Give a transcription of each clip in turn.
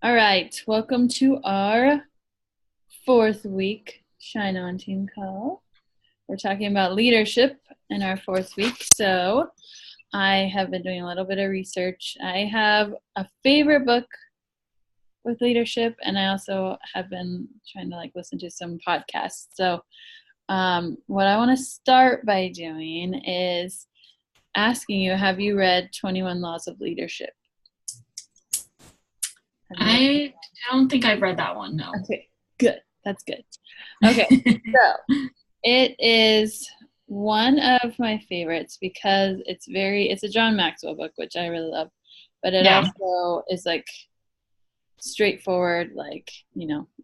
All right, welcome to our fourth week Shine On Team Call. We're talking about leadership in our fourth week. So I have been doing a little bit of research. I have a favorite book with leadership, and I also have been trying to listen to some podcasts. So what I want to start by doing is asking you, have you read 21 Laws of Leadership? I don't think I've read that one, no. Okay, good. That's good. Okay, so it is one of my favorites because it's a John Maxwell book, which I really love, but it Yeah. also is straightforward,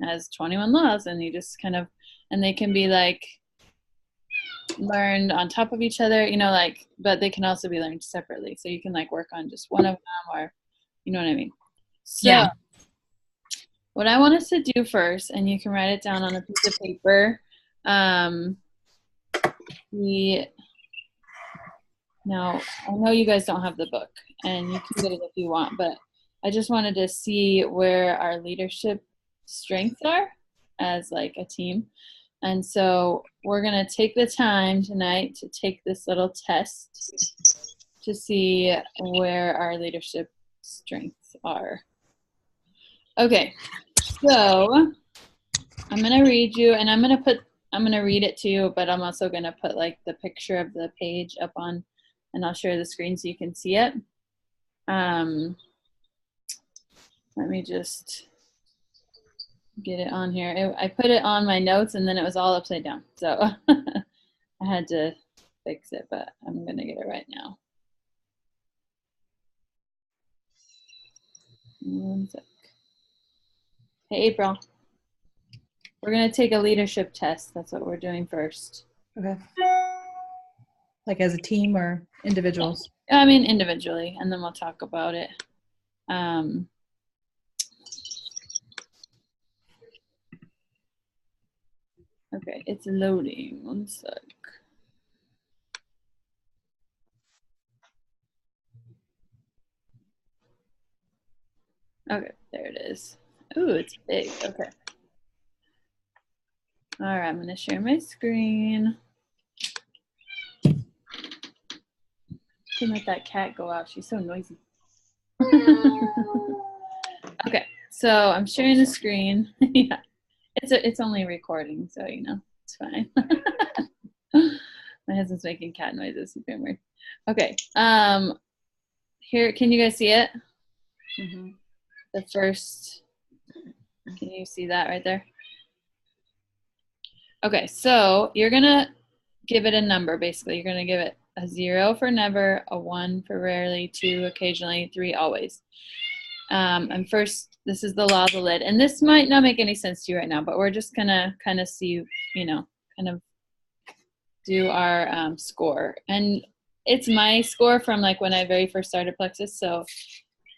as 21 laws, and you just and they can be learned on top of each other, but they can also be learned separately. So you can work on just one of them, or you know what I mean? So Yeah. what I want us to do first, and you can write it down on a piece of paper. We Now, I know you guys don't have the book, and you can get it if you want, but I just wanted to see where our leadership strengths are as a team. And so we're going to take the time tonight to take this little test to see where our leadership strengths are. Okay, so I'm going to read you, and I'm going to read it to you, but I'm also going to put the picture of the page up on, and I'll share the screen so you can see it. Let me just get it on here. I put it on my notes and then it was all upside down. So I had to fix it, but I'm going to get it right now. One sec. Hey, April. We're going to take a leadership test. That's what we're doing first. Okay. Like as a team or individuals? I mean, individually, and then we'll talk about it. Okay, it's loading. One sec. Okay, there it is. Ooh, it's big. Okay. All right, I'm going to share my screen. Can't let that cat go out. She's so noisy. Okay, so I'm sharing the screen. Yeah, it's only recording, so it's fine. My husband's making cat noises. He's being weird. Okay, here, can you guys see it? Mm-hmm. The first, can you see that right there? Okay, so you're gonna give it a number. Basically, you're gonna give it a 0 for never, a 1 for rarely, 2 occasionally, 3 always. And first, this is the law of the lid, and this might not make any sense to you right now, but we're just gonna kind of see, kind of do our score. And it's my score from when I very first started Plexus, so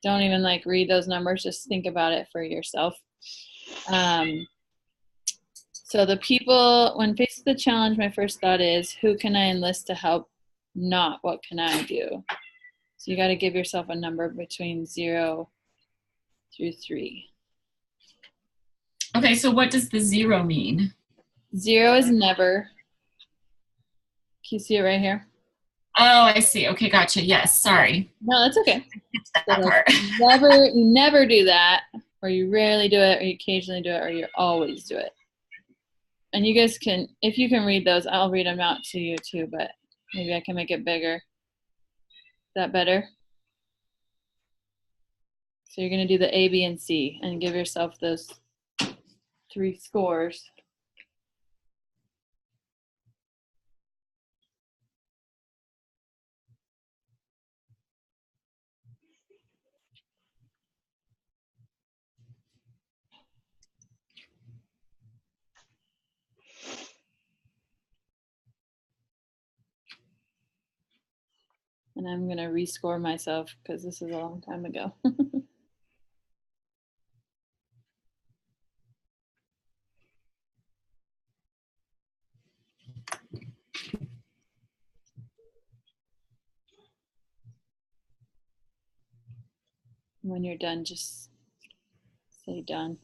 don't even read those numbers, just think about it for yourself. So the people, when faced with the challenge, my first thought is, who can I enlist to help? Not what can I do? So you got to give yourself a number between 0 through 3. Okay, so what does the 0 mean? 0 is never. Can you see it right here? Oh, I see. Okay, gotcha. Yes, sorry. No, that's okay. That part. You never do that, or you rarely do it, or you occasionally do it, or you always do it. And you guys can, if you can read those, I'll read them out to you too, but maybe I can make it bigger. Is that better? So you're going to do the A, B, and C and give yourself those 3 scores. And I'm going to rescore myself because this is a long time ago. When you're done, just say done.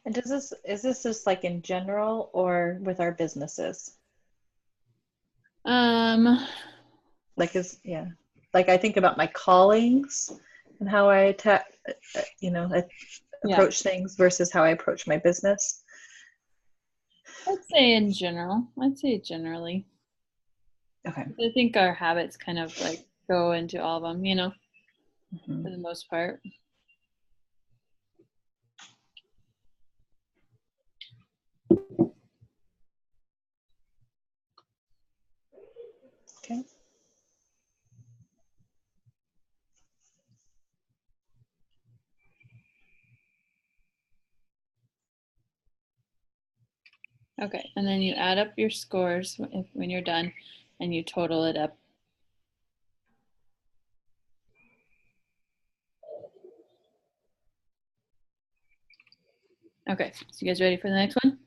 And is this just like in general or with our businesses? Like yeah. Like I think about my callings and how I Yeah, approach things versus how I approach my business. I'd say in general. I'd say generally. Okay. I think our habits kind of like go into all of them, Mhm. for the most part. Okay. Okay, and then you add up your scores when you're done and you total it up. Okay, so you guys ready for the next one?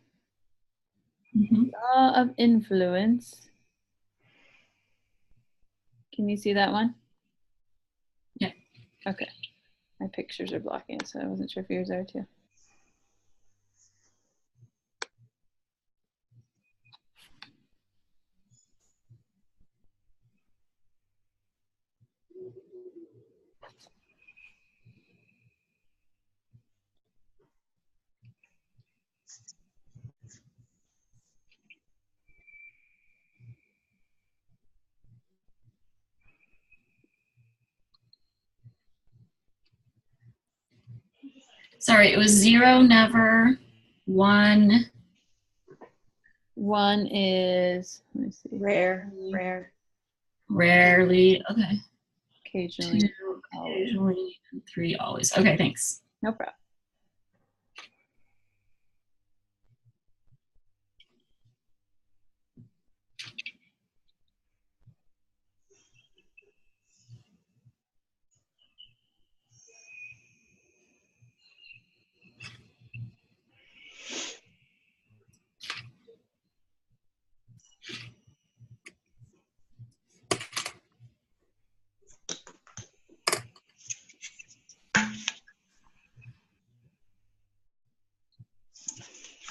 Mhm. Law of influence. Can you see that one? Yeah. Okay. My pictures are blocking it, so I wasn't sure if yours are too. Sorry, it was 0, never, 1. One is, let me see, Rare. Rarely. Okay. occasionally. 2, occasionally, and 3, always. Okay, thanks. No problem.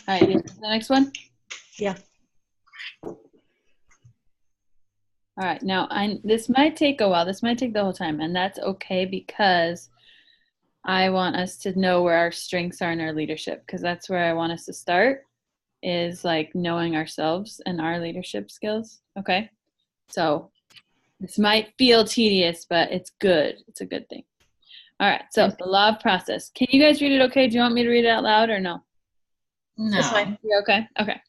All right, here's the next one. Yeah. All right, now this might take a while. This might take the whole time, and that's okay because I want us to know where our strengths are in our leadership, because that's where I want us to start, is like knowing ourselves and our leadership skills. Okay, so this might feel tedious, but it's good. It's a good thing. All right, so the law of process. Can you guys read it okay? Do you want me to read it out loud or no? That's fine. No. Yeah, okay, okay.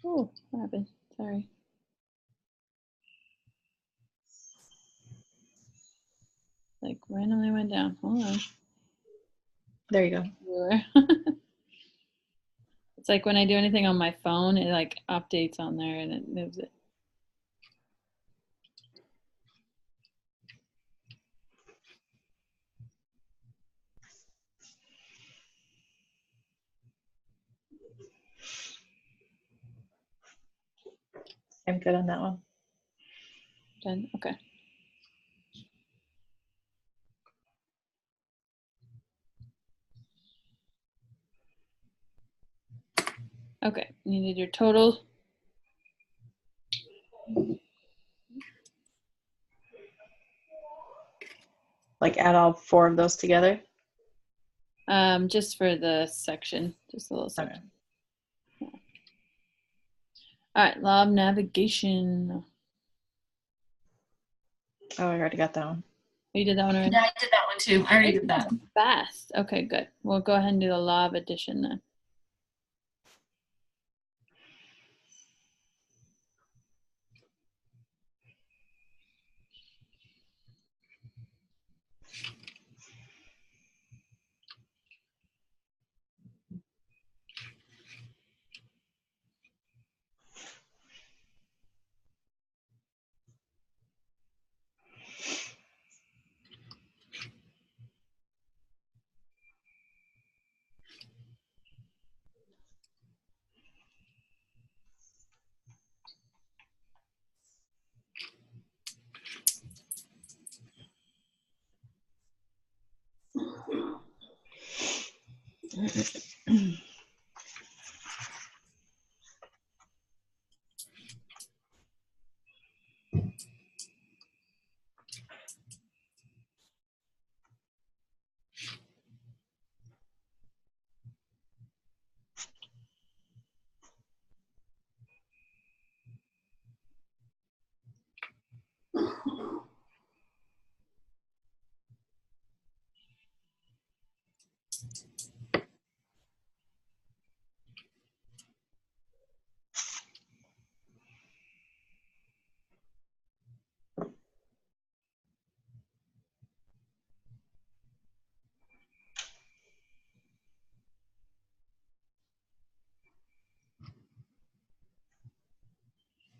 Oh, what happened? Sorry. Like randomly went down. Hold on. There you go. It's like when I do anything on my phone, it like updates on there and it moves it. I'm good on that one. Done. Okay. Okay. You need your total. Like add all 4 of those together. Just for the section, just a little section. Okay. Yeah. All right, law of navigation. Oh, I already got that one. You did that one already? Yeah, I did that one too. I already did that. Fast. Okay, good. We'll go ahead and do the law of addition then.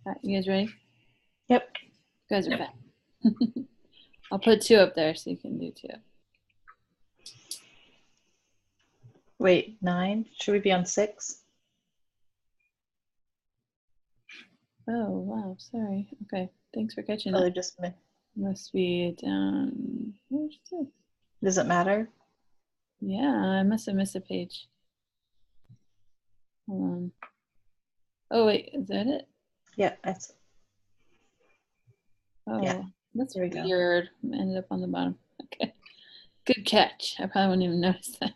All right, you guys ready? Yep. You guys are Yep. fast. I'll put 2 up there so you can do 2. Wait, 9? Should we be on 6? Oh, wow, sorry. Okay, thanks for catching Oh, that. they just Must be down. Where's this? does it matter? Yeah, I must have missed a page. Hold on. Oh, wait, is that it? Yeah, that's Oh, yeah. that's There we go. weird. Ended up on the bottom. Okay, good catch. I probably wouldn't even notice that.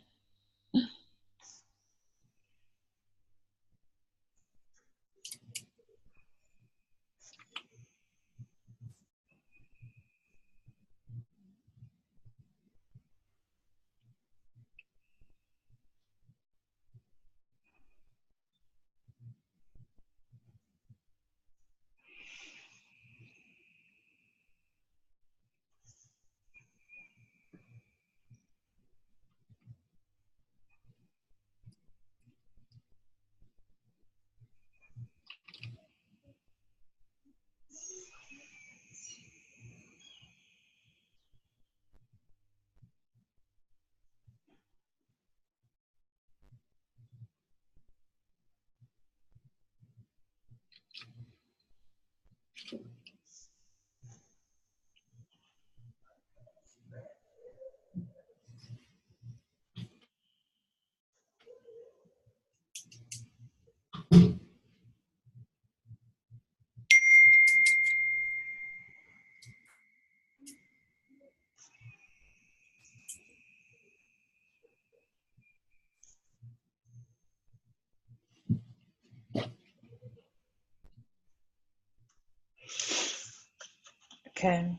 Okay.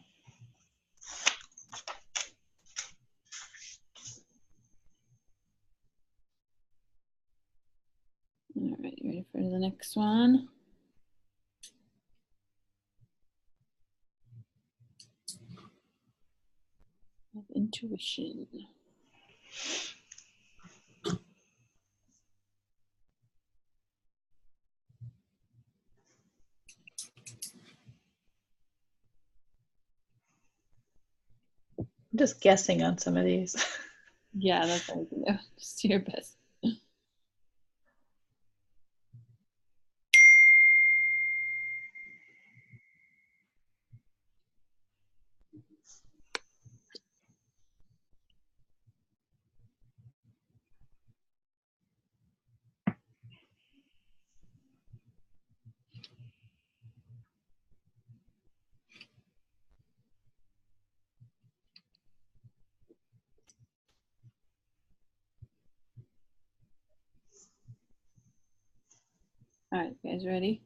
All right, you ready for the next one? Of intuition. I'm just guessing on some of these. Yeah, that's all you can do. Just do your best. All right, you guys ready?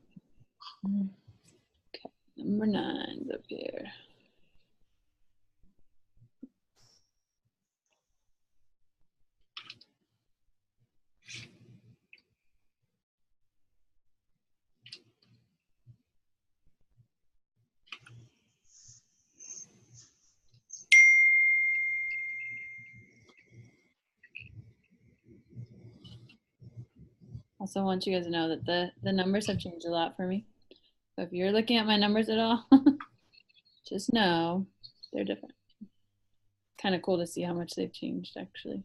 Okay, number 9's up here. Also want you guys to know that the numbers have changed a lot for me. So if you're looking at my numbers at all, just know they're different. Kind of cool to see how much they've changed actually.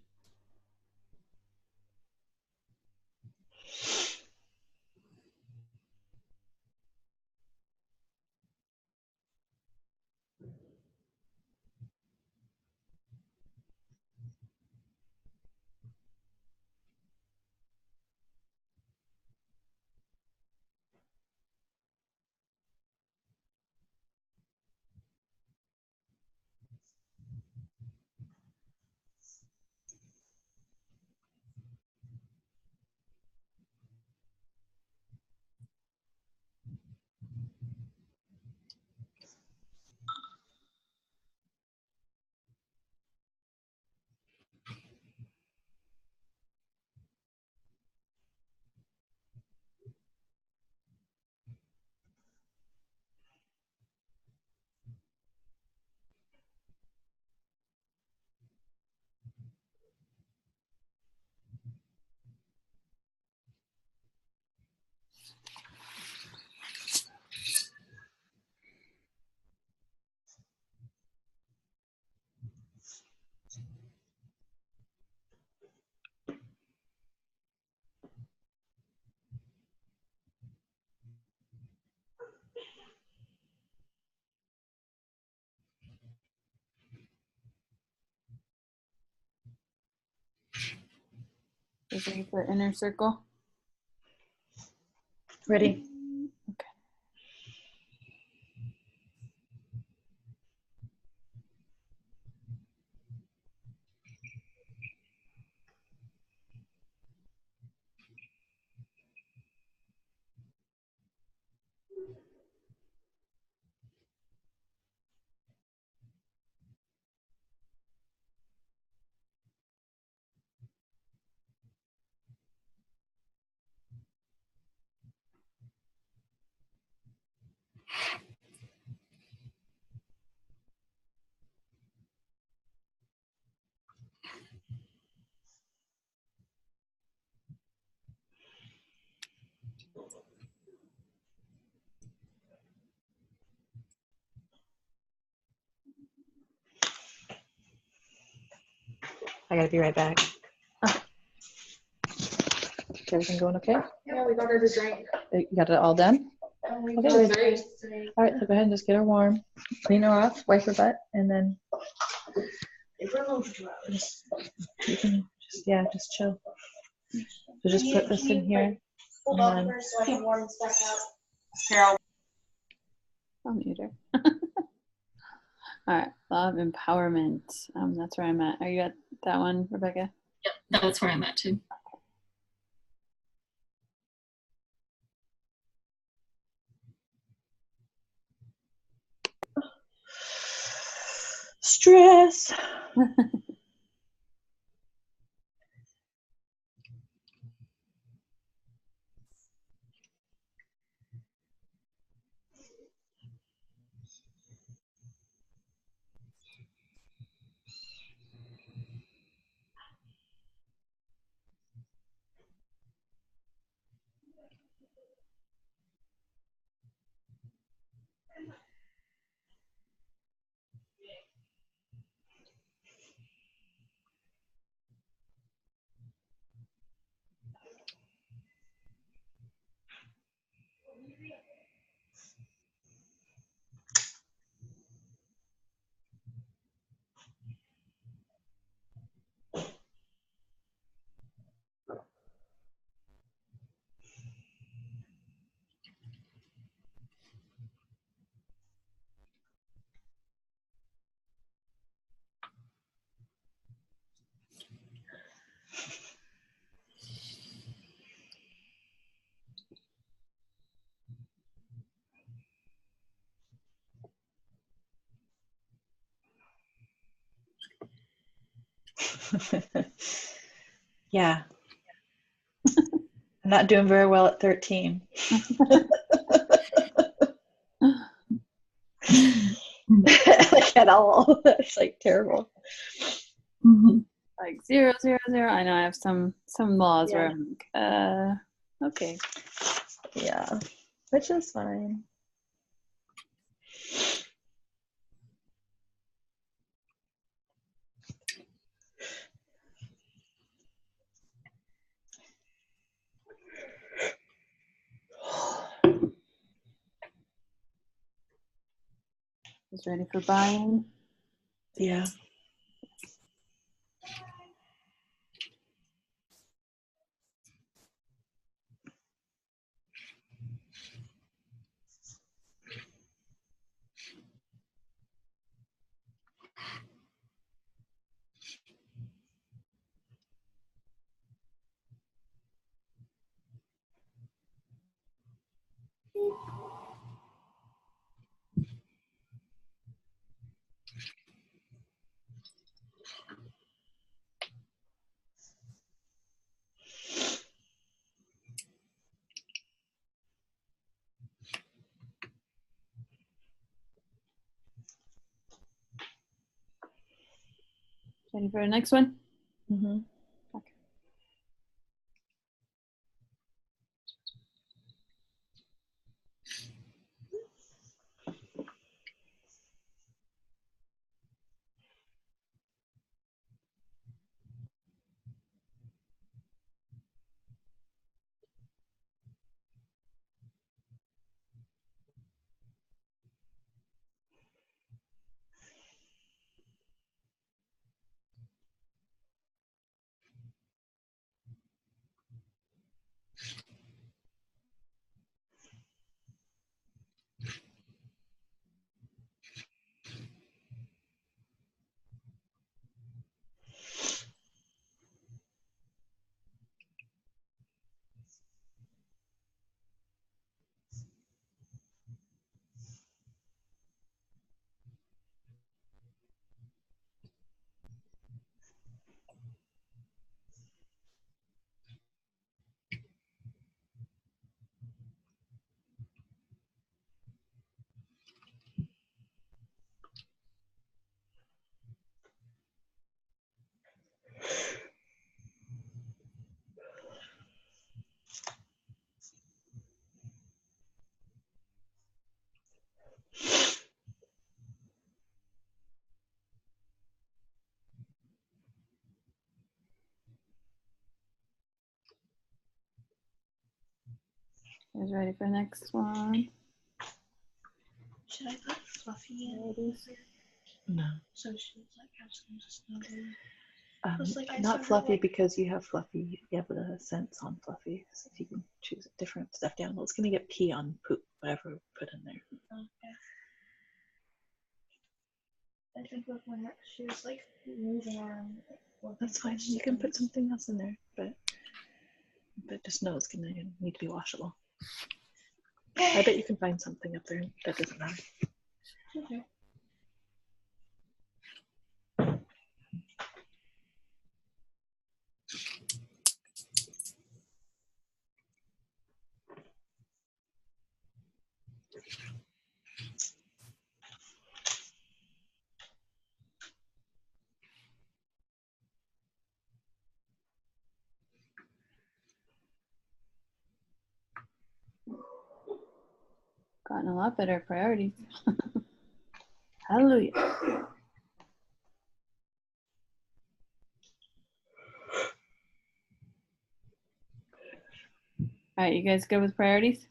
Just like the inner circle. Ready? Okay. I gotta be right back. Is everything going okay? Yeah, we got her to drink. You got it all done? Okay. All right, so go ahead and just get her warm. Clean her off, wipe her butt, and then Leave her alone for 2 hours. you can just chill. So just put this in here. Hold on first so I can warm this back up. Carol. I'll mute her. All right, law of empowerment. That's where I'm at. Are you at that one, Rebecca? Yep, that's where I'm at too. Stress. Yeah. I'm not doing very well at 13. Like at all. It's like terrible. Like 0, 0, 0. I know I have some laws Yeah. where I'm like, okay. Yeah, which is fine. Is ready for buying. Yeah. Ready for the next one? Mm-hmm. Okay. You guys ready for the next one? Should I put Fluffy in? Ladies. No. So she's like have some snuggle. I Not saw Fluffy her, because you have Fluffy. You have the sense on Fluffy. So if you can choose a different stuffed animal, it's going to get pee on poop, whatever we put in there. okay. I think with my neck, she was like moving around. Like, That's fine. You can put something else in there, but just know it's going to need to be washable. I bet you can find something up there that doesn't matter. Okay. Gotten a lot better at priorities. Hallelujah. All right, you guys good with priorities?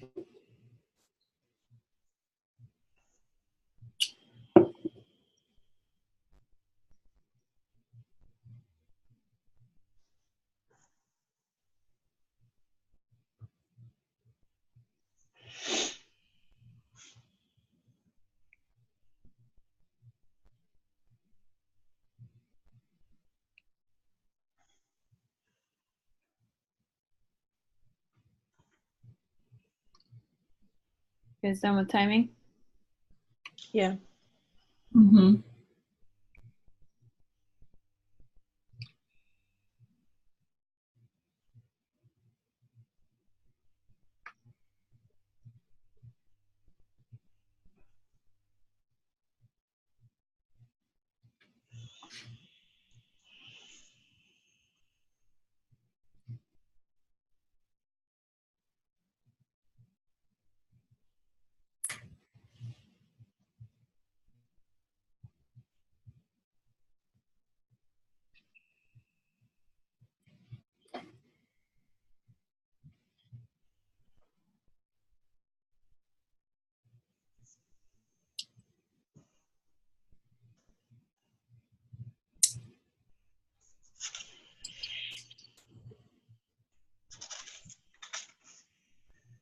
You guys done with timing? Yeah. Mm-hmm.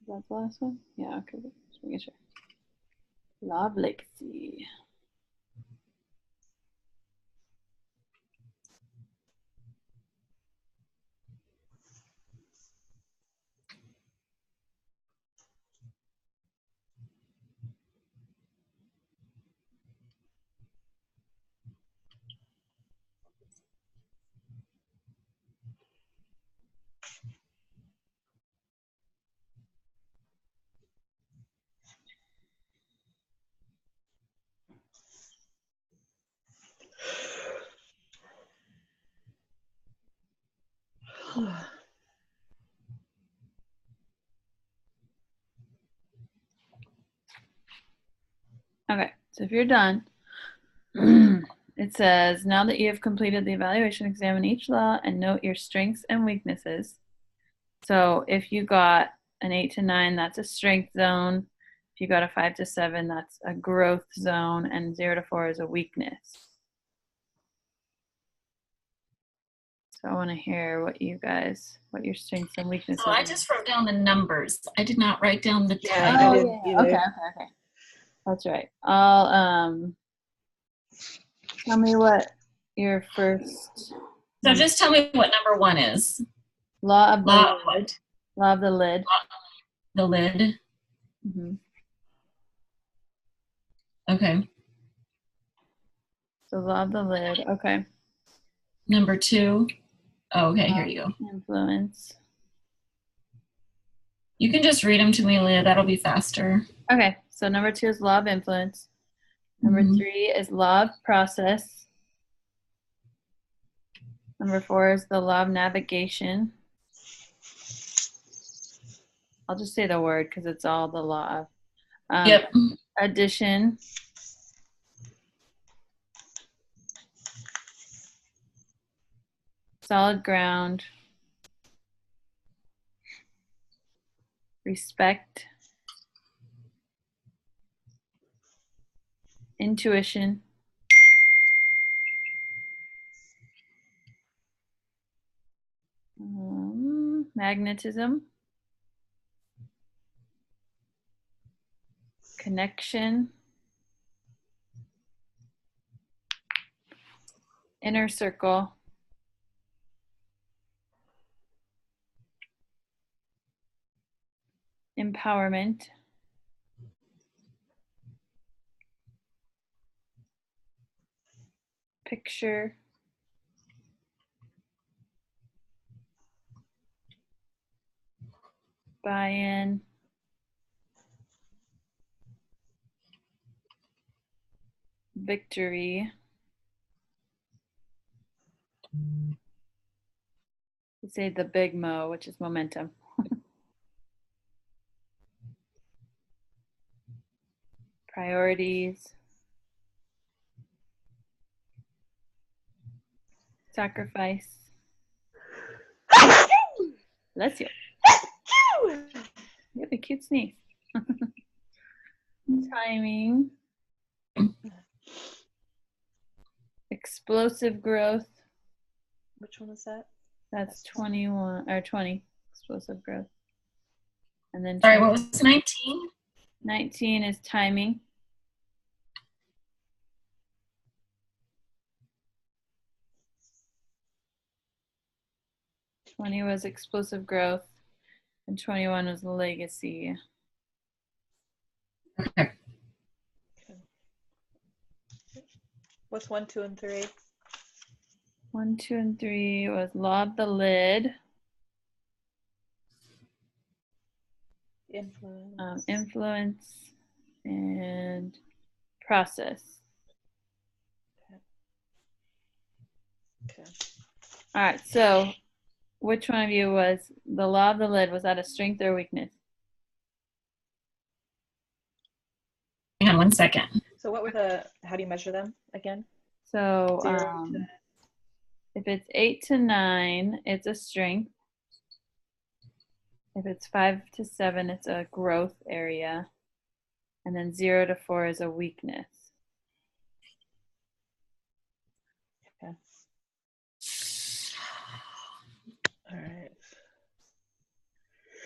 That's the last one? Yeah, okay. Just making sure. Law of legacy. Okay, so if you're done, it says, now that you have completed the evaluation, examine each law and note your strengths and weaknesses. So if you got an 8 to 9, that's a strength zone. If you got a 5 to 7, that's a growth zone, and 0 to 4 is a weakness. So I want to hear what your strengths and weaknesses So I are. just wrote down the numbers. I did not write down the Yeah, title. I Oh, didn't yeah. either. Okay. That's right. I'll tell me what your first So just tell me what number 1 is. law of the Law of lid. what? Law of the lid. The lid. Mm-hmm. Okay. So law of the lid. Okay. Number 2. Oh, okay, here you go. Influence. You can just read them to me, Leah. That'll be faster. Okay. So number 2 is law of influence. Number 3 is law of process. Number 4 is the law of navigation. I'll just say the word because it's all the law of. Yep. Addition. Solid ground. Respect. Intuition. Magnetism. Connection. Inner circle. Empowerment. Picture. Buy-in. Victory. We say the big mo, which is momentum. Priorities. Sacrifice. Bless you. Yep. a cute sneeze. Timing. Explosive growth. Which one is that? That's 21 or 20. Explosive growth. And then Sorry, what was 19? 19 is timing. Twenty was explosive growth, and 21 was legacy. Okay. What's 1, 2, and 3? 1, 2, and 3 was law of the lid, Influence. influence, and process. Okay. All right, so which one of you was the law of the lid? Was that a strength or weakness? Hang on 1 second. So what were how do you measure them again? So 0 to... if it's 8 to 9, it's a strength. If it's 5 to 7, it's a growth area. And then 0 to 4 is a weakness. Okay. All right.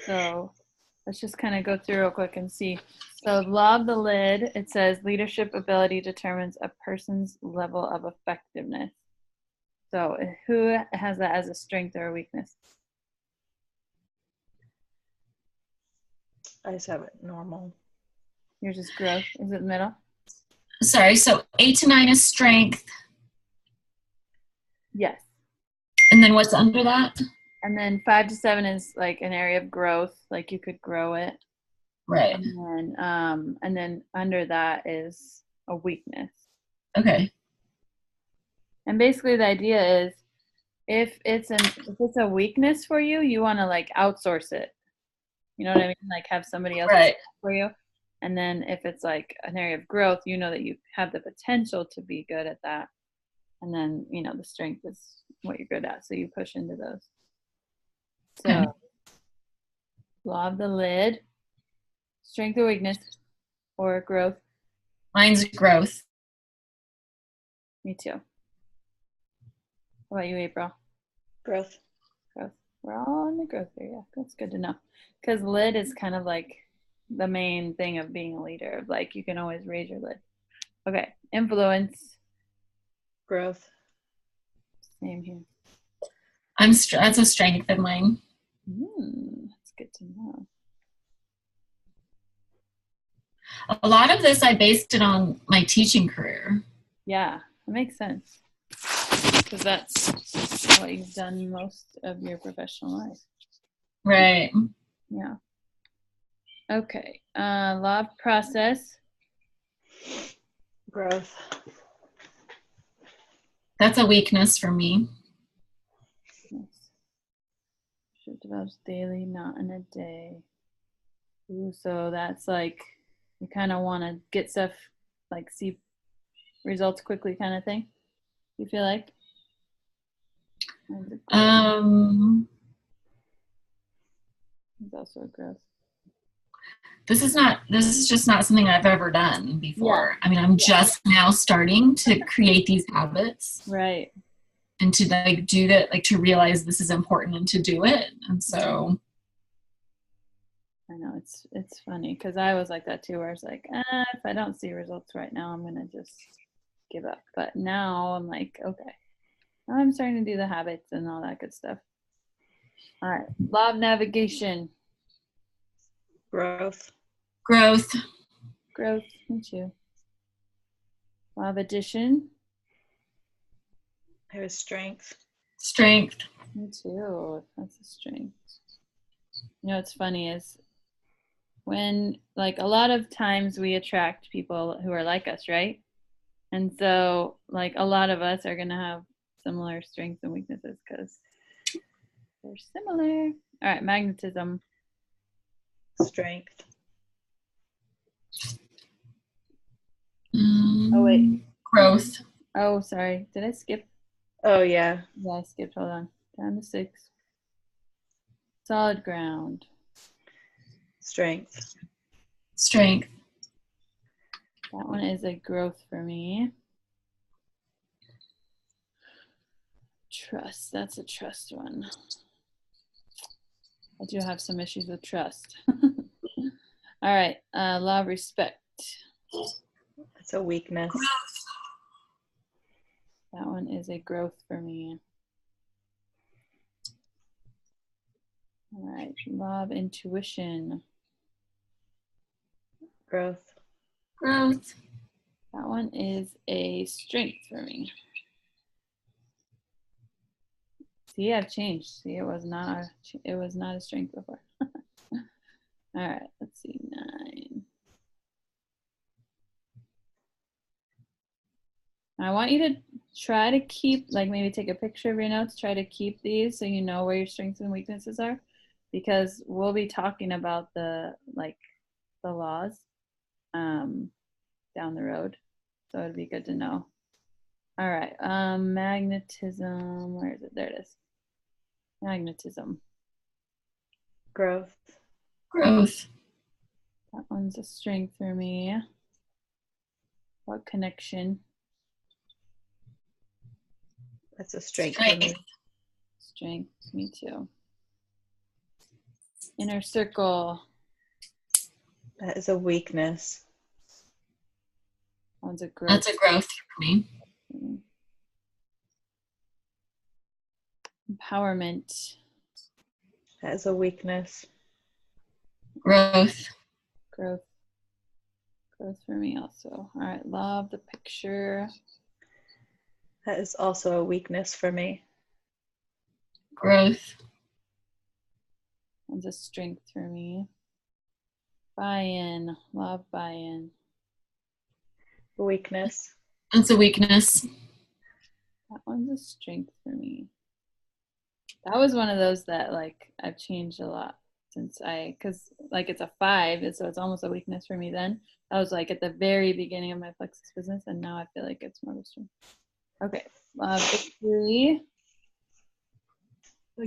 So let's just kind of go through real quick and see. So law of the lid, it says leadership ability determines a person's level of effectiveness. So who has that as a strength or a weakness? I just have it normal. Yours is growth. Is it middle? Sorry, so 8 to 9 is strength. Yes. And then what's under that? And then 5 to 7 is like an area of growth, like you could grow it. Right. And then under that is a weakness. Okay. And basically the idea is if it's a weakness for you, you want to like outsource it. You know what I mean? Like have somebody else Right. for you. And then if it's like an area of growth, you know that you have the potential to be good at that. And then, you know, the strength is what you're good at. So you push into those. So Okay. law of the lid, strength or weakness, or growth. Mine's growth. Me too. How about you, April? Growth. Growth. We're all in the growth area. That's good to know. Because lid is kind of like the main thing of being a leader. Like you can always raise your lid. Okay. Influence. Growth. Same here. That's a strength of mine. That's good to know. A lot of this, I based it on my teaching career. Yeah, that makes sense. Because that's what you've done most of your professional life. Right. Yeah. Okay. Law of process. Growth. That's a weakness for me. Yes. Should develop daily, not in a day. Ooh, so that's like you kind of want to get stuff, like see results quickly kind of thing. You feel like? It's also a growth. This is just not something I've ever done before. Yeah. I mean, I'm just now starting to create these habits. Right. And to like do that, like to realize this is important and to do it. And so I know it's funny because I was like that too, where I was like, if I don't see results right now, I'm gonna just give up. But now I'm like, okay, now I'm starting to do the habits and all that good stuff. All right, law of navigation. Growth. growth. Growth, me too. Law of addition. I have strength. Strength. Me too. That's a strength. You know what's funny is when, like, a lot of times we attract people who are like us, right? And so, like, a lot of us are going to have similar strengths and weaknesses because they're similar. All right, magnetism. Strength. Oh, wait. Growth. Oh, sorry. Did I skip? Oh, yeah. Yeah, I skipped. Hold on. Down to 6. Solid ground. Strength. Strength. That one is a growth for me. Trust. That's a trust one. I do have some issues with trust. All right. Law of respect. That's a weakness. That one is a growth for me. All right. Law of intuition. Growth. Growth. That one is a strength for me. See, I've changed. See, it was not a strength before. All right, let's see, 9. I want you to try to keep, like maybe take a picture of your notes, try to keep these so you know where your strengths and weaknesses are, because we'll be talking about the laws down the road. So it'd be good to know. All right, magnetism, where is it? There it is. Magnetism. Growth. Growth. That one's a strength for me. What connection? That's a strength for me. Strength, me too. Inner circle. That is a weakness. That one's a growth. That's a growth for me. Empowerment. That is a weakness. Growth. Growth. Growth for me also. All right, love the picture. That is also a weakness for me. Growth. One's a strength for me. Buy-in. Love buy-in. Weakness. That's a weakness. That one's a strength for me. That was one of those that like I've changed a lot since because like it's a 5, so it's almost a weakness for me then. That was like at the very beginning of my Plexus business, and now I feel like it's more of a strength. Okay, victory.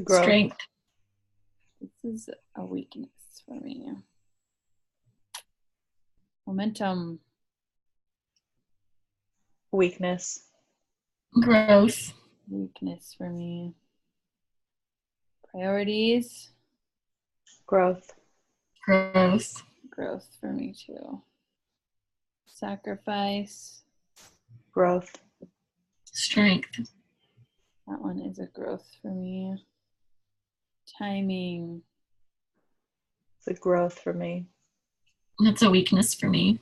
Growth. Strength. This is a weakness for me. Momentum. Weakness. Growth. Weakness for me. Priorities. Growth. Growth. Growth for me too. Sacrifice. Growth. Strength. That one is a growth for me. Timing. It's a growth for me. That's a weakness for me.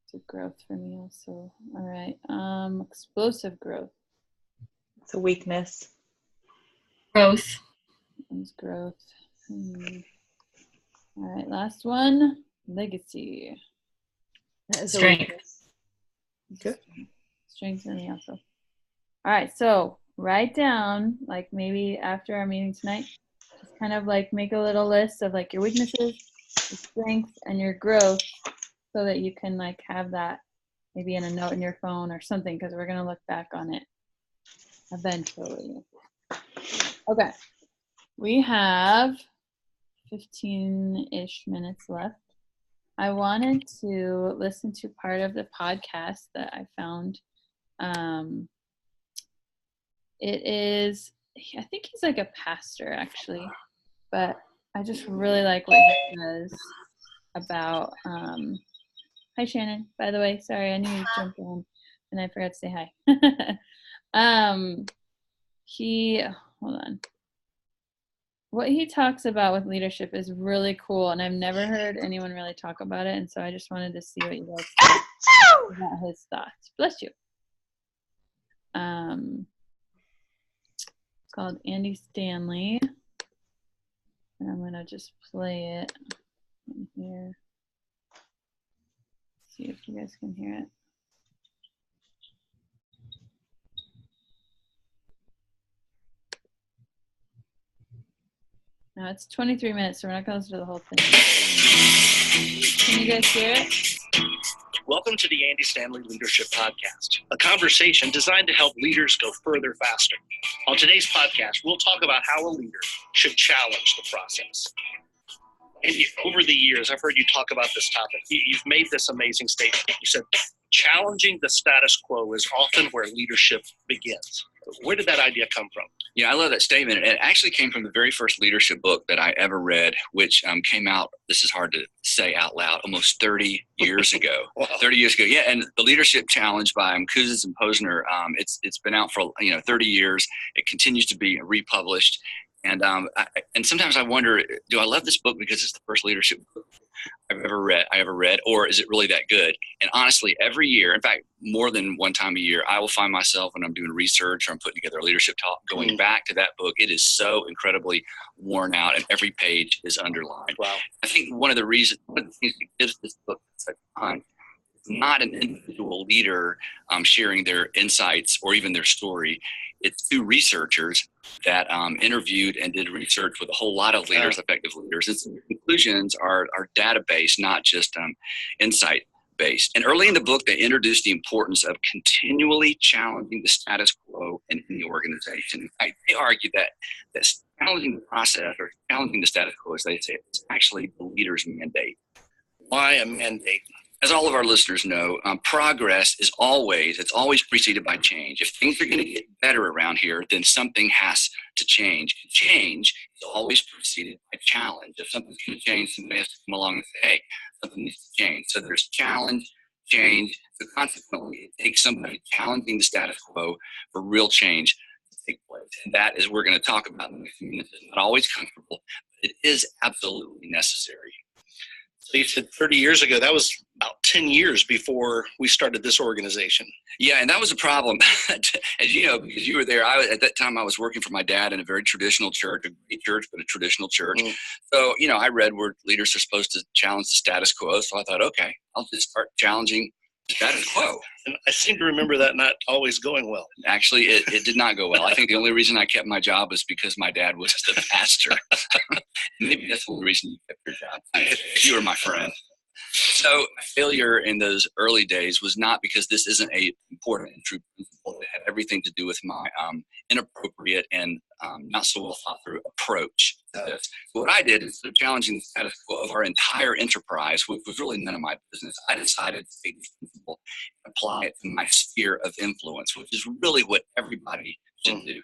It's a growth for me also. All right. Explosive growth. It's a weakness. Growth. That one's growth. All right, last one. Legacy. That is Strength. a weakness. Good. Strength for me also. All right, so write down, like maybe after our meeting tonight, just kind of like make a little list of like your weaknesses, your strengths, and your growth, so that you can like have that maybe in a note in your phone or something, because we're going to look back on it eventually. Okay, we have 15-ish minutes left. I wanted to listen to part of the podcast that I found. It is, I think he's like a pastor actually, but I just really like what he says about, hi Shannon, by the way, sorry, I knew you jumped in and I forgot to say hi. Hold on. What he talks about with leadership is really cool, and I've never heard anyone really talk about it, and so I just wanted to see what you guys thought about his thoughts. Bless you. It's called Andy Stanley, and I'm gonna just play it in here. See if you guys can hear it. Now it's 23 minutes, so we're not going to listen to the whole thing. Can you guys hear it? Welcome to the Andy Stanley Leadership Podcast, a conversation designed to help leaders go further faster. On today's podcast, we'll talk about how a leader should challenge the process. Andy, over the years, I've heard you talk about this topic. You've made this amazing statement. You said, challenging the status quo is often where leadership begins. Where did that idea come from? Yeah, I love that statement. It actually came from the very first leadership book that I ever read, which came out, this is hard to say out loud, almost 30 years ago. Wow. 30 years ago, yeah. And the Leadership Challenge by Kouzes and Posner, it's been out for 30 years. It continues to be republished. And sometimes I wonder, do I love this book because it's the first leadership book I ever read, or is it really that good? And honestly, every year, in fact, more than one time a year, I will find myself when I'm doing research or I'm putting together a leadership talk, going back to that book. It is so incredibly worn out, and every page is underlined. Wow. I think one of the things that gives this book such fun, it's not an individual leader sharing their insights or even their story. It's two researchers that interviewed and did research with a whole lot of leaders, effective leaders. And so the conclusions are data-based, not just insight-based. And early in the book, they introduced the importance of continually challenging the status quo in the organization. In fact, they argue that challenging the process or challenging the status quo, as they say, is actually the leader's mandate. Why a mandate? As all of our listeners know, progress is always preceded by change. If things are going to get better around here, then something has to change. Change is always preceded by challenge. If something's going to change, somebody has to come along and say, hey, something needs to change. So there's challenge, change. So consequently, it takes somebody challenging the status quo for real change to take place. And that is, we're going to talk about in the next few minutes. It's not always comfortable, but it is absolutely necessary. So you said 30 years ago, that was about 10 years before we started this organization. Yeah, and that was a problem, as you know, because you were there. At that time, I was working for my dad in a very traditional church, a great church, but a traditional church. So, I read where leaders are supposed to challenge the status quo. So I thought, okay, I'll just start challenging the status quo. And I seem to remember that not always going well. Actually, it did not go well. I think the only reason I kept my job was because my dad was the pastor. Maybe that's the only reason you kept your job. You were my friend. So failure in those early days was not because this isn't a important and true principle. It had everything to do with my inappropriate and not so well thought through approach to this. So what I did, instead of challenging the status quo of our entire enterprise, which was really none of my business, I decided to take this principle and apply it to my sphere of influence, which is really what everybody should do.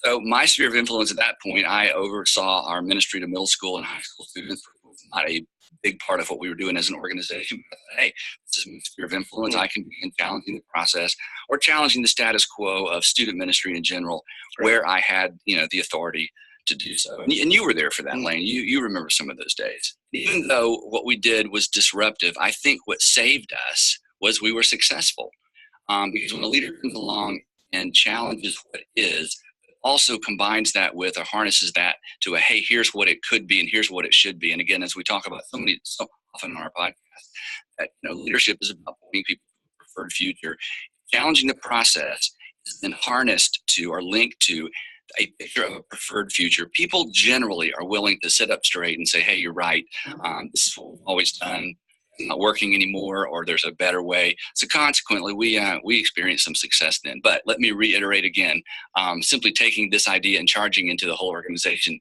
So my sphere of influence at that point, I oversaw our ministry to middle school and high school students. It was not a big part of what we were doing as an organization. But, hey, this is my sphere of influence. I can begin challenging the process or challenging the status quo of student ministry in general, where I had, the authority to do so. And you were there for that, Lane. You remember some of those days. Even though what we did was disruptive, I think what saved us was we were successful. Because when a leader comes along and challenges what is, also combines that with or harnesses that to a, hey, here's what it could be and here's what it should be. And again, as we talk about so often on our podcast, that leadership is about pointing people to a preferred future. Challenging the process is then harnessed to or linked to a picture of a preferred future. People generally are willing to sit up straight and say, hey, you're right. This is what we've always done. It's not working anymore, or there's a better way. So consequently, we experienced some success then. But let me reiterate again, simply taking this idea and charging into the whole organization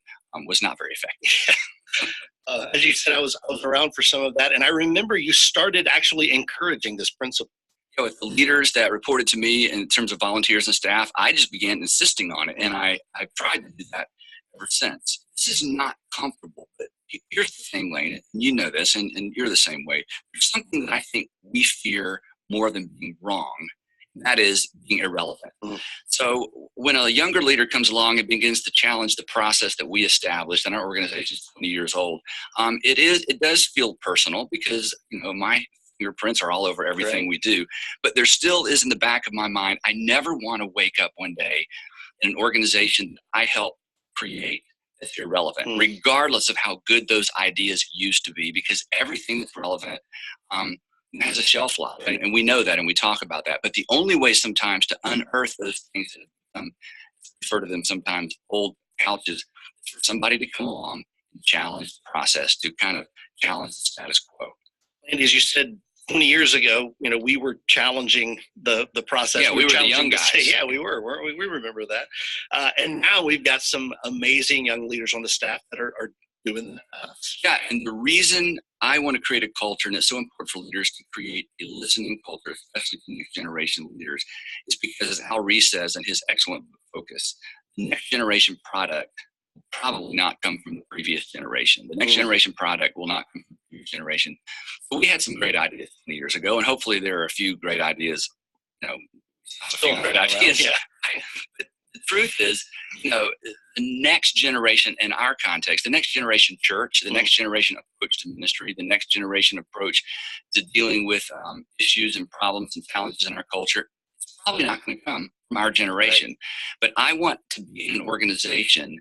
was not very effective. As you said, I was around for some of that, and I remember you started actually encouraging this principle. With the leaders that reported to me in terms of volunteers and staff, I just began insisting on it, and I've tried to do that ever since. This is not comfortable, but here's the thing, Lane, and you know this, and you're the same way. There's something that I think we fear more than being wrong, and that is being irrelevant. So when a younger leader comes along and begins to challenge the process that we established, and our organization is 20 years old, it does feel personal because, my fingerprints are all over everything we do. But there still is in the back of my mind, I never want to wake up one day in an organization that I helped create that's irrelevant, regardless of how good those ideas used to be, because everything that's relevant has a shelf life. And we know that and we talk about that. But the only way sometimes to unearth those things that refer to them sometimes old couches is for somebody to come along and challenge the process, to kind of challenge the status quo. And as you said, 20 years ago, we were challenging the process. Yeah, we were the young guys. Yeah, we were, weren't we? We remember that. And now we've got some amazing young leaders on the staff that are doing that. Yeah, and the reason I want to create a culture, and it's so important for leaders to create a listening culture, especially for next generation leaders, is because, as Al Rees says in his excellent book Focus, the next generation product will probably not come from the previous generation. The next generation product will not come from the previous generation. So we had some great ideas 20 years ago, and hopefully there are a few great ideas, Still great ideas. Yeah. But the truth is, the next generation in our context, the next generation church, the next generation approach to ministry, the next generation approach to dealing with issues and problems and challenges in our culture, it's probably not going to come from our generation. But I want to be an organization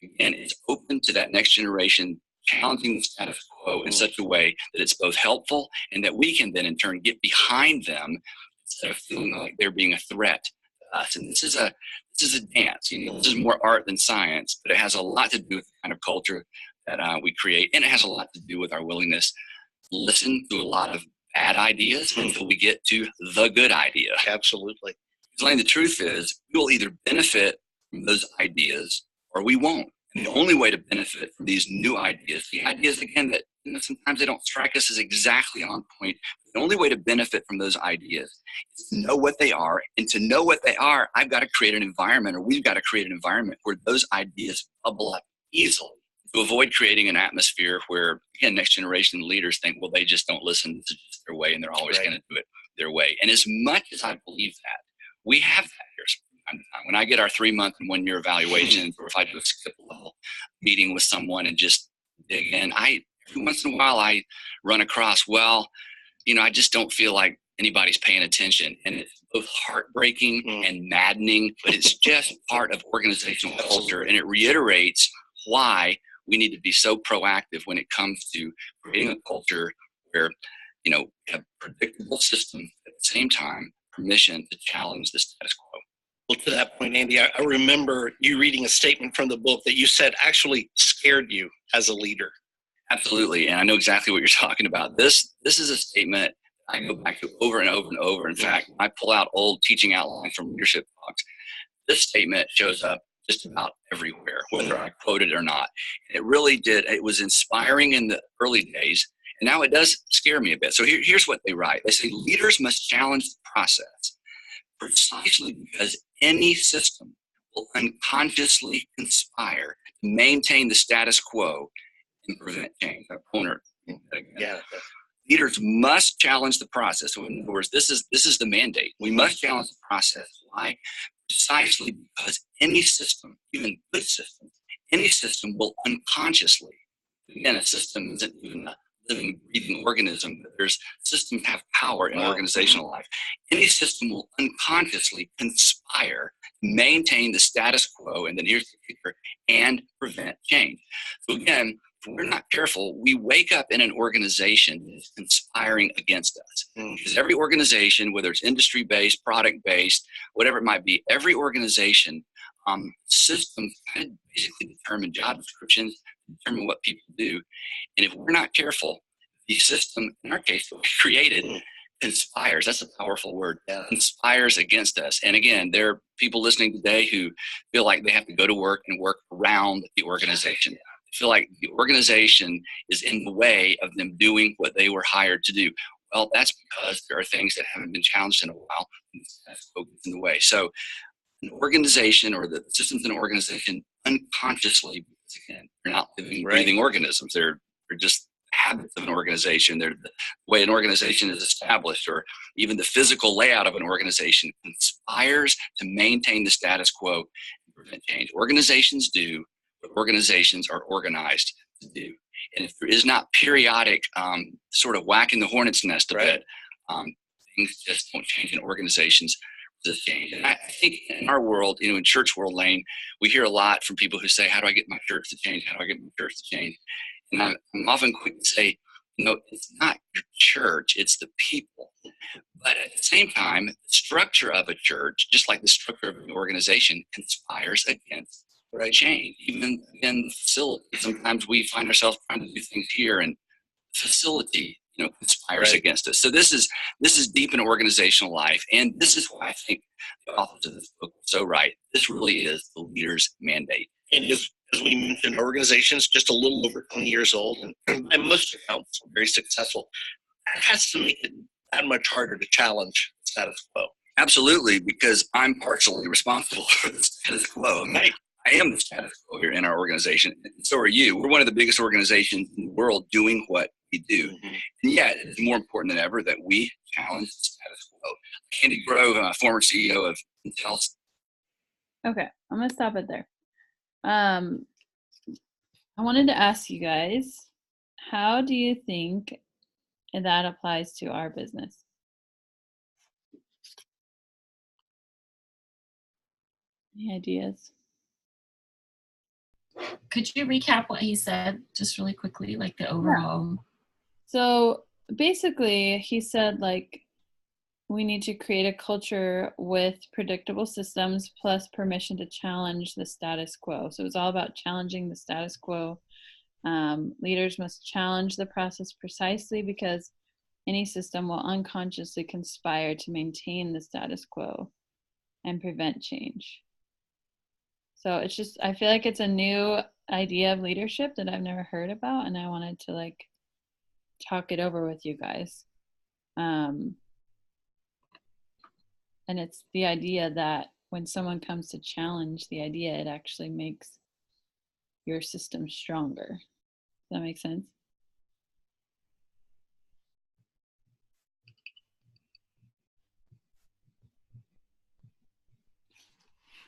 that, again, is open to that next generation, challenging the status quo in such a way that it's both helpful and that we can then in turn get behind them instead of feeling like they're being a threat to us. And this is a dance. This is more art than science, but it has a lot to do with the kind of culture that we create, and it has a lot to do with our willingness to listen to a lot of bad ideas until we get to the good idea. Absolutely. Because the truth is, we will either benefit from those ideas or we won't. And the only way to benefit from these new ideas, the ideas, again, that sometimes they don't strike us as exactly on point. The only way to benefit from those ideas is to know what they are. And to know what they are, I've got to create an environment, or we've got to create an environment where those ideas bubble up easily, to avoid creating an atmosphere where, again, next generation leaders think, well, they just don't listen to just their way and they're always going to do it their way. And as much as I believe that, we have that here from time to time. When I get our 3-month and 1-year evaluations, or if I do a skip level meeting with someone and just dig in, every once in a while I run across, I just don't feel like anybody's paying attention. And it's both heartbreaking and maddening, but it's just part of organizational culture. And it reiterates why we need to be so proactive when it comes to creating a culture where, we have predictable systems at the same time, permission to challenge the status quo. Well, to that point, Andy, I remember you reading a statement from the book that you said actually scared you as a leader. Absolutely, and I know exactly what you're talking about. This is a statement I go back to over and over and over. In fact, I pull out old teaching outlines from leadership talks. This statement shows up just about everywhere, whether I quote it or not. It really did. It was inspiring in the early days, and now it does scare me a bit. So here's what they write. They say, leaders must challenge the process precisely because any system will unconsciously conspire to maintain the status quo and prevent change. Leaders must challenge the process. So in other words, this is the mandate. We must challenge the process. Why? Precisely because any system, even good systems, any system will unconsciously, again, a system isn't even a living, breathing organism, but there's systems have power in organizational life. Any system will unconsciously conspire to maintain the status quo, and then here's the kicker, and prevent change. So again, if we're not careful, we wake up in an organization that is conspiring against us. Because every organization, whether it's industry-based, product-based, whatever it might be, every organization, systems kind of basically determine job descriptions, determine what people do. And if we're not careful, the system, in our case, that we created, conspires. That's a powerful word. Conspires against us. And again, there are people listening today who feel like they have to go to work and work around the organization. Feel like the organization is in the way of them doing what they were hired to do. Well, that's because there are things that haven't been challenged in a while, and that's what gets in the way. So an organization, or the systems in an organization, unconsciously, because again, they're not living, breathing organisms. They're just habits of an organization. They're the way an organization is established, or even the physical layout of an organization conspires to maintain the status quo and prevent change. Organizations do what organizations are organized to do. And if there is not periodic sort of whacking the hornet's nest a bit, things just don't change in organizations. Change. And I think in our world, in church world, Lane, we hear a lot from people who say, how do I get my church to change? How do I get my church to change? And I'm often quick to say, it's not your church, it's the people. But at the same time, the structure of a church, just like the structure of an organization, conspires against change. Even in the facility, sometimes we find ourselves trying to do things here, and the facility, conspires against us. So this is deep in organizational life, and this is why I think the authors of this book are so right. This really is the leader's mandate. And as we mentioned, our organization is just a little over 20 years old, and by most accounts, very successful. That has to make it that much harder to challenge status quo. Absolutely, because I'm partially responsible for the status quo. Right. I am the status quo here in our organization, and so are you. We're one of the biggest organizations in the world doing what we do. Mm-hmm. And yeah, it's more important than ever that we challenge the status quo. Andy Grove, former CEO of Intel. Okay, I'm gonna stop it there. I wanted to ask you guys, how do you think that applies to our business? Any ideas? Could you recap what he said just really quickly, like the overall? So basically, he said like we need to create a culture with predictable systems plus permission to challenge the status quo. So it's all about challenging the status quo. Leaders must challenge the process precisely because any system will unconsciously conspire to maintain the status quo and prevent change. So it's just, I feel like it's a new idea of leadership that I've never heard about, and I wanted to like talk it over with you guys. And it's the idea that when someone comes to challenge the idea, it actually makes your system stronger. Does that make sense?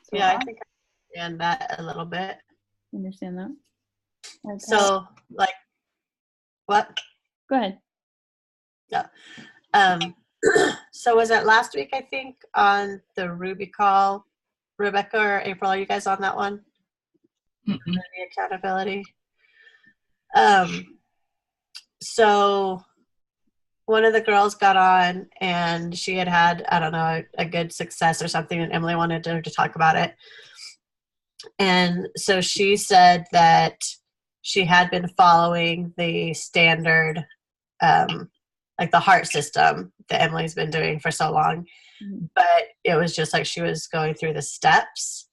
So Yeah, I think I understand that a little bit. understand that? Okay. So, like, what? Go ahead. Yeah. So was it last week, I think, on the Ruby call? Rebecca or April, are you guys on that one? Mm-mm. The accountability. So one of the girls got on and she had, I don't know, a good success or something, and Emily wanted her to talk about it. And so she said that she had been following the standard, like the heart system that Emily's been doing for so long. But it was just like she was going through the steps.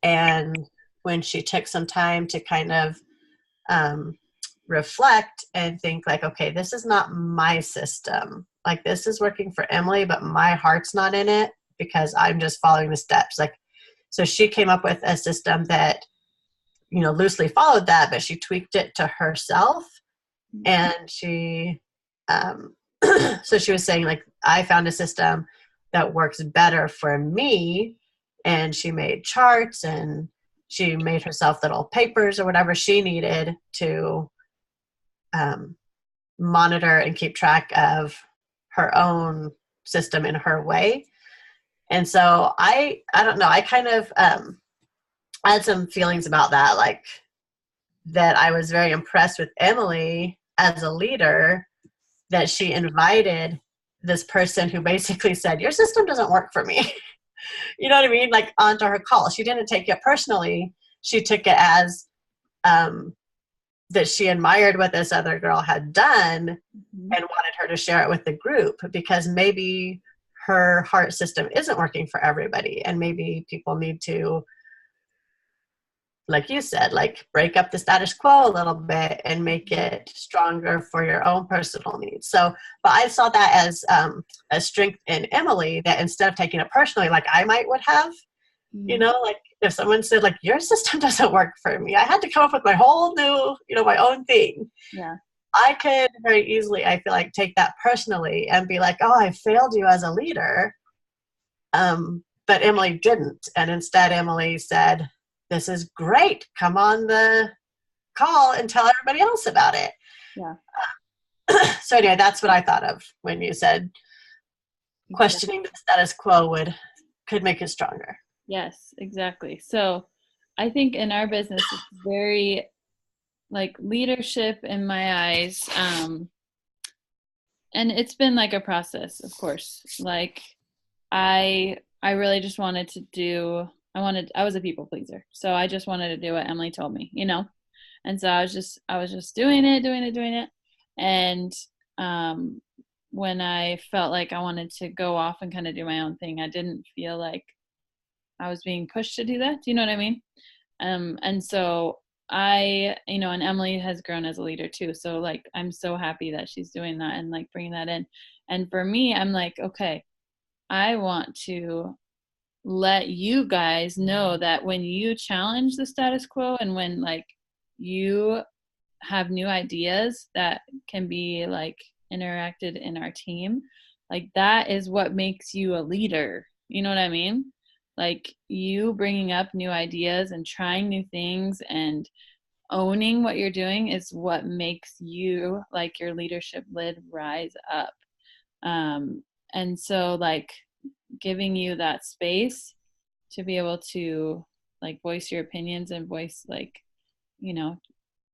And when she took some time to kind of reflect and think like, okay, this is not my system. Like this is working for Emily, but my heart's not in it because I'm just following the steps. Like, so she came up with a system that, you know, loosely followed that, but she tweaked it to herself. And she, so she was saying like, I found a system that works better for me. And she made charts and she made herself little papers or whatever she needed to monitor and keep track of her own system in her way. And so I don't know, I kind of had some feelings about that, like that I was very impressed with Emily as a leader, that she invited this person who basically said, your system doesn't work for me. You know what I mean? Like onto her call. She didn't take it personally. She took it as that she admired what this other girl had done and wanted her to share it with the group because maybe her heart system isn't working for everybody. And maybe people need to, like you said, like break up the status quo a little bit and make it stronger for your own personal needs. So, but I saw that as a strength in Emily, that instead of taking it personally, like I might would have, you know, like if someone said like, your system doesn't work for me, I had to come up with my whole new, you know, my own thing. Yeah. I could very easily, I feel like, take that personally and be like, oh, I failed you as a leader. But Emily didn't. And instead Emily said, this is great. Come on the call and tell everybody else about it. Yeah. So anyway, that's what I thought of when you said questioning the status quo could make it stronger. Yes, exactly. So I think in our business, it's very like leadership in my eyes. And it's been like a process, of course. Like I really just wanted to do, I was a people pleaser. So I just wanted to do what Emily told me, you know? And so I was just doing it. And when I felt like I wanted to go off and kind of do my own thing, I didn't feel like I was being pushed to do that. Do you know what I mean? And so and Emily has grown as a leader too. So like, I'm so happy that she's doing that and like bringing that in. And for me, I'm like, okay, I want to let you guys know that when you challenge the status quo and when like you have new ideas that can be like interacted in our team, like that is what makes you a leader. You know what I mean? Like you bringing up new ideas and trying new things and owning what you're doing is what makes you, like, your leadership lid rise up. And so like giving you that space to be able to like voice your opinions and voice like,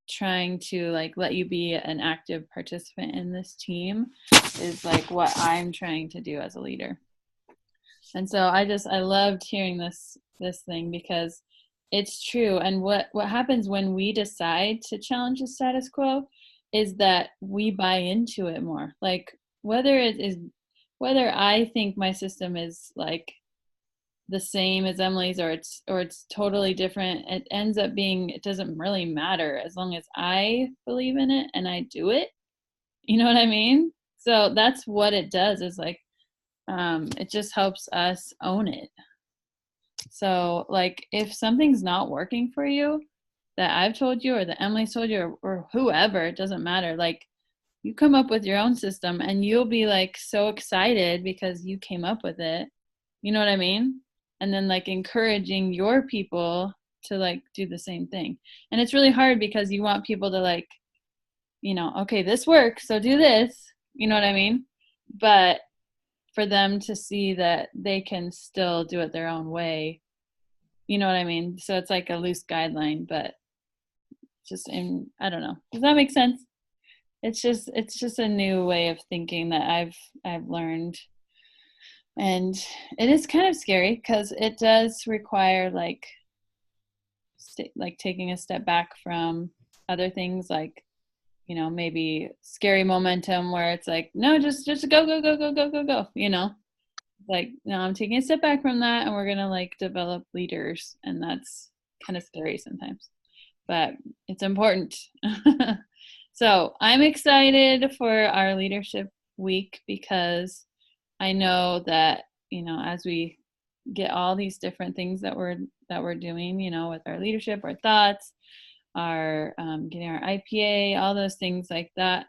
trying to like let you be an active participant in this team is like what I'm trying to do as a leader. And so I loved hearing this thing because it's true. And what happens when we decide to challenge the status quo is that we buy into it more. Like whether I think my system is like the same as Emily's or it's totally different, it doesn't really matter as long as I believe in it and I do it. You know what I mean? So that's what it does, is like it just helps us own it. So like if something's not working for you that I've told you or that Emily's told you or whoever, it doesn't matter. Like you come up with your own system and you'll be like so excited because you came up with it. You know what I mean? And then like encouraging your people to like do the same thing. And it's really hard because you want people to like, okay, this works, so do this. You know what I mean? But for them to see that they can still do it their own way. You know what I mean? So it's like a loose guideline, but I don't know. Does that make sense? It's just a new way of thinking that I've learned. And it is kind of scary because it does require like taking a step back from other things, like maybe scary momentum where it's like, no, just go like, no, I'm taking a step back from that and we're gonna like develop leaders, and that's kind of scary sometimes, but it's important. So I'm excited for our leadership week because I know that as we get all these different things that we're doing, with our leadership, our thoughts, our getting our IPA, all those things like that,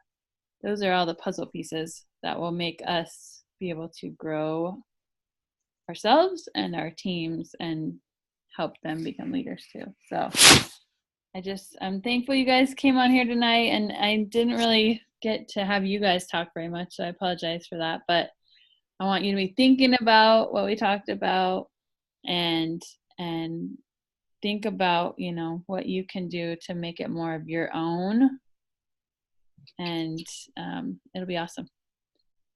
those are all the puzzle pieces that will make us be able to grow ourselves and our teams and help them become leaders too. So I'm thankful you guys came on here tonight, and I didn't really get to have you guys talk very much, so I apologize for that, but I want you to be thinking about what we talked about and think about, what you can do to make it more of your own, and it'll be awesome.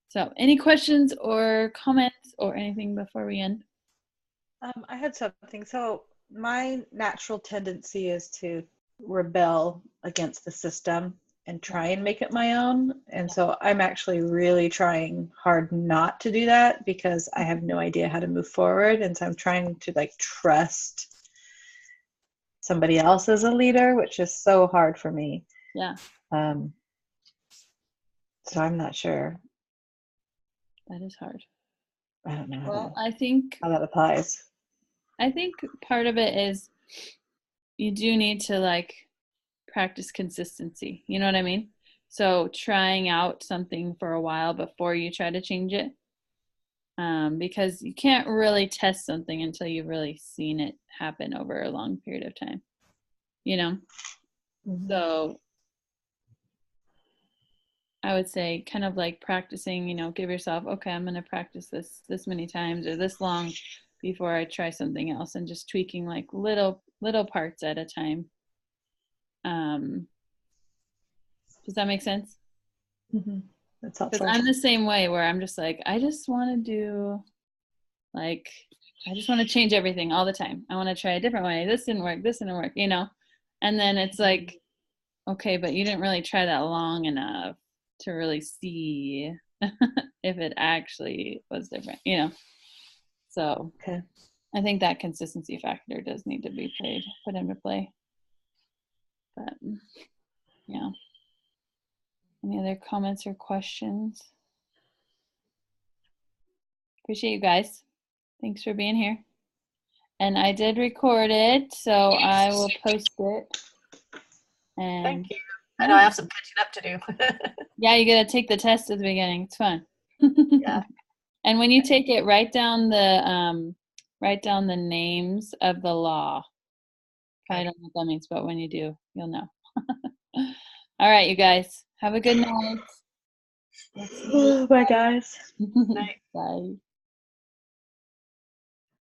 So any questions or comments or anything before we end? I had something. So my natural tendency is to rebel against the system and try and make it my own. And so I'm actually really trying hard not to do that because I have no idea how to move forward. And so I'm trying to like trust somebody else as a leader, which is so hard for me. Yeah. So I'm not sure. That is hard. I don't know Well, I think how that applies. I think part of it is you do need to like practice consistency. You know what I mean? So trying out something for a while before you try to change it, because you can't really test something until you've really seen it happen over a long period of time. Mm-hmm. So I would say kind of like practicing, give yourself, okay, I'm going to practice this many times or this long before I try something else, and just tweaking like little parts at a time. Does that make sense? Mm-hmm. That's helpful. Because I'm the same way, where I'm just like, I just want to change everything all the time. I want to try a different way. This didn't work, and then it's like, okay, but you didn't really try that long enough to really see if it actually was different, So okay. I think that consistency factor does need to be put into play. But yeah. Any other comments or questions? Appreciate you guys. Thanks for being here. And I did record it, so I will post it. And Thank you. I know I have some catching up to do. yeah, you gotta take the test at the beginning. It's fun. Yeah. And when you take it, write down the names of the law. I don't know what that means, but when you do, you'll know. All right, you guys. Have a good night. Bye, guys. Night. Bye.